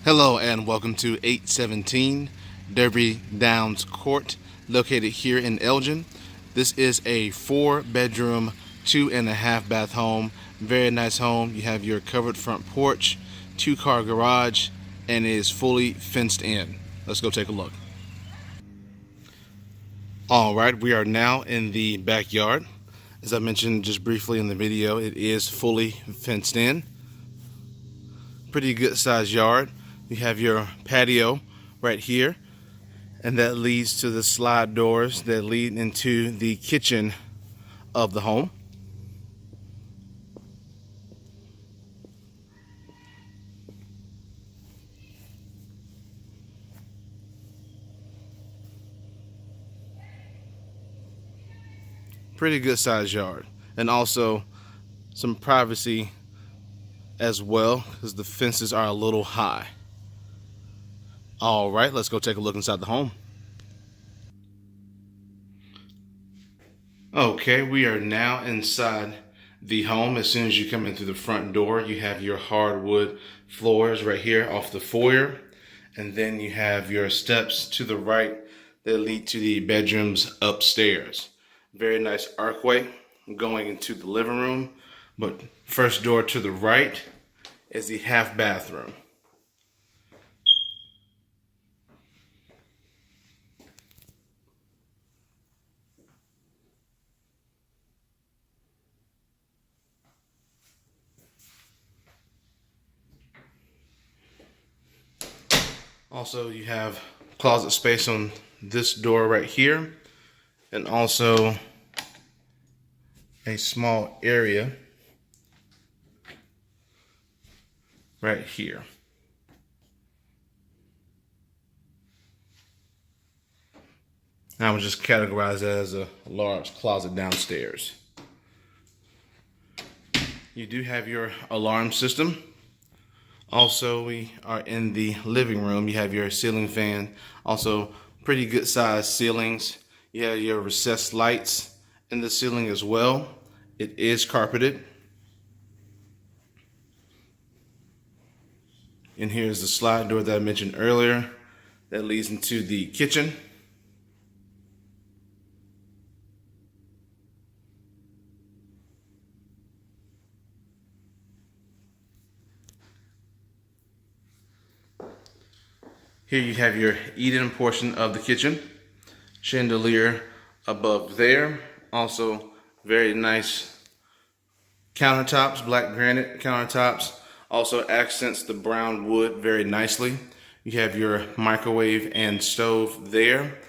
Hello and welcome to 817 Derby Downs Court, located here in Elgin. This is a 4-bedroom, 2.5-bath home. Very nice home. You have your covered front porch, 2-car garage, and it is fully fenced in. Let's go take a look. Alright, we are now in the backyard. As I mentioned just briefly in the video, it is fully fenced in. Pretty good sized yard. You have your patio right here, and that leads to the slide doors that lead into the kitchen of the home. Pretty good sized yard, and also some privacy as well because the fences are a little high. All right, let's go take a look inside the home. Okay, we are now inside the home. As soon as you come in through the front door, you have your hardwood floors right here off the foyer, and then you have your steps to the right that lead to the bedrooms upstairs. Very nice archway going into the living room, but first door to the right is the half bathroom. Also, you have closet space on this door right here, and also a small area right here. I would just categorize that as a large closet downstairs. You do have your alarm system. Also, we are in the living room. You have your ceiling fan. Also, pretty good sized ceilings. You have your recessed lights in the ceiling as well. It is carpeted. And here's the slide door that I mentioned earlier that leads into the kitchen. Here you have your eat-in portion of the kitchen. Chandelier above there. Also very nice countertops, black granite countertops. Also accents the brown wood very nicely. You have your microwave and stove there.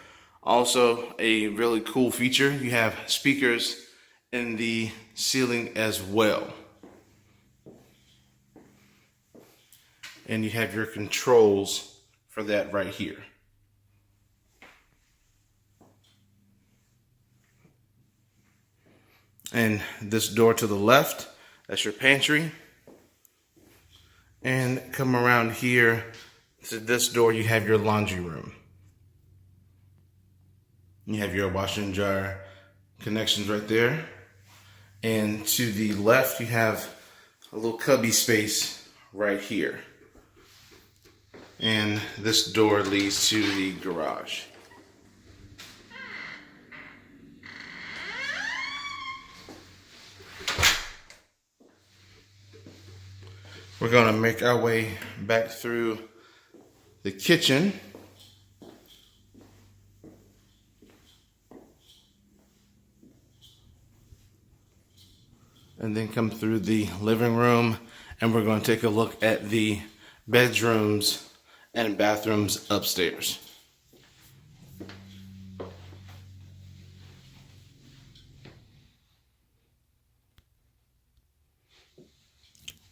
Also a really cool feature, you have speakers in the ceiling as well. And you have your controls for that right here. And this door to the left, that's your pantry. And come around here to this door, you have your laundry room. You have your washer and dryer connections right there. And to the left, you have a little cubby space right here. And this door leads to the garage. We're going to make our way back through the kitchen. And then come through the living room, and we're going to take a look at the bedrooms and bathrooms upstairs.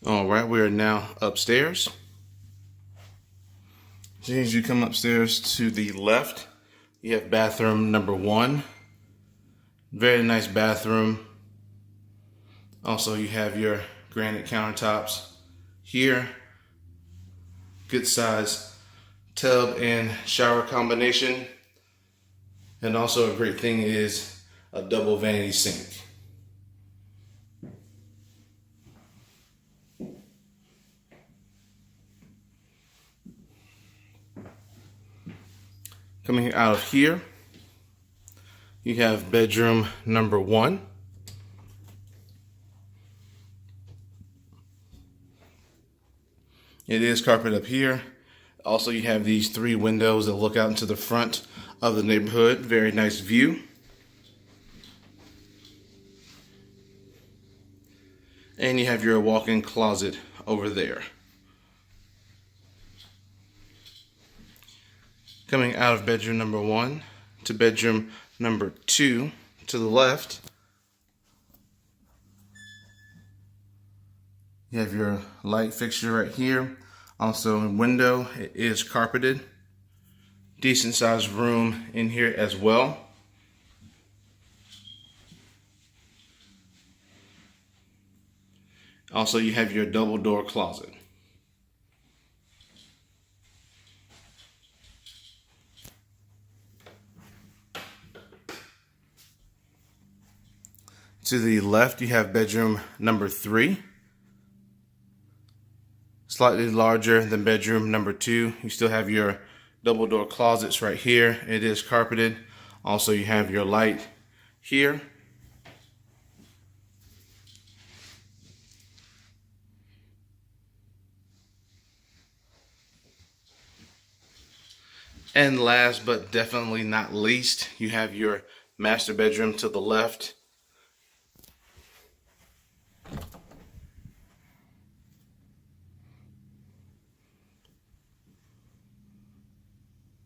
All right, we are now upstairs. As soon as you come upstairs to the left, you have bathroom number 1. Very nice bathroom. Also, you have your granite countertops here. Good size tub and shower combination. And also a great thing is a double vanity sink. Coming out of here, you have bedroom number 1. It is carpet up here. Also, you have these 3 windows that look out into the front of the neighborhood. Very nice view. And you have your walk-in closet over there. Coming out of bedroom number 1 to bedroom number 2 to the left, you have your light fixture right here. Also a window, it is carpeted. Decent sized room in here as well. Also you have your double door closet. To the left you have bedroom number 3. Slightly larger than bedroom number 2. You still have your double door closets right here. It is carpeted. Also you have your light here. And last but definitely not least, you have your master bedroom to the left.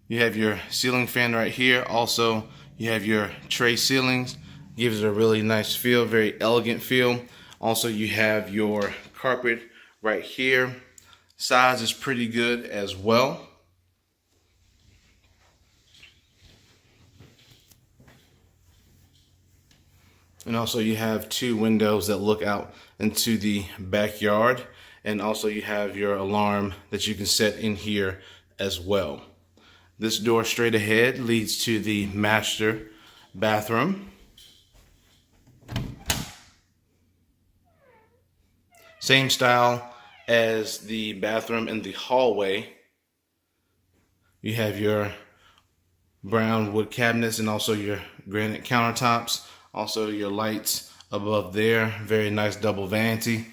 You have your ceiling fan right here. Also, you have your tray ceilings. Gives it a really nice feel, very elegant feel. Also, you have your carpet right here. Size is pretty good as well. And also you have 2 windows that look out into the backyard. And also you have your alarm that you can set in here as well. This door straight ahead leads to the master bathroom. Same style as the bathroom in the hallway. You have your brown wood cabinets and also your granite countertops. Also your lights above there. Very nice double vanity.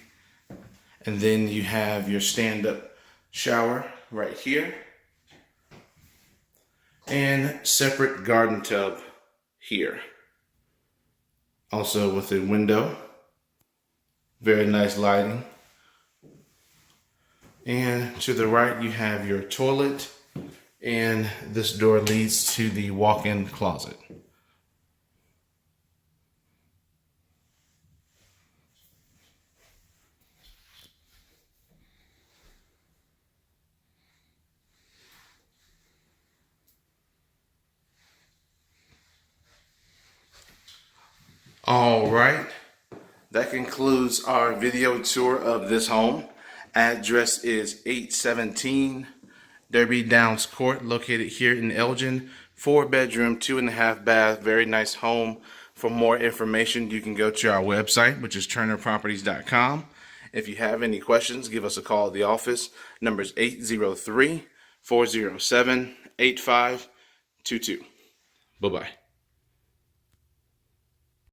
And then you have your stand-up shower right here. And separate garden tub here. Also with a window. Very nice lighting. And to the right you have your toilet. And this door leads to the walk-in closet. All right, that concludes our video tour of this home. Address is 817 Derby Downs Court, located here in Elgin. 4-bedroom, 2.5 bath, very nice home. For more information, you can go to our website, which is turnerproperties.com. If you have any questions, give us a call at the office. Number is 803-407-8522. Bye-bye.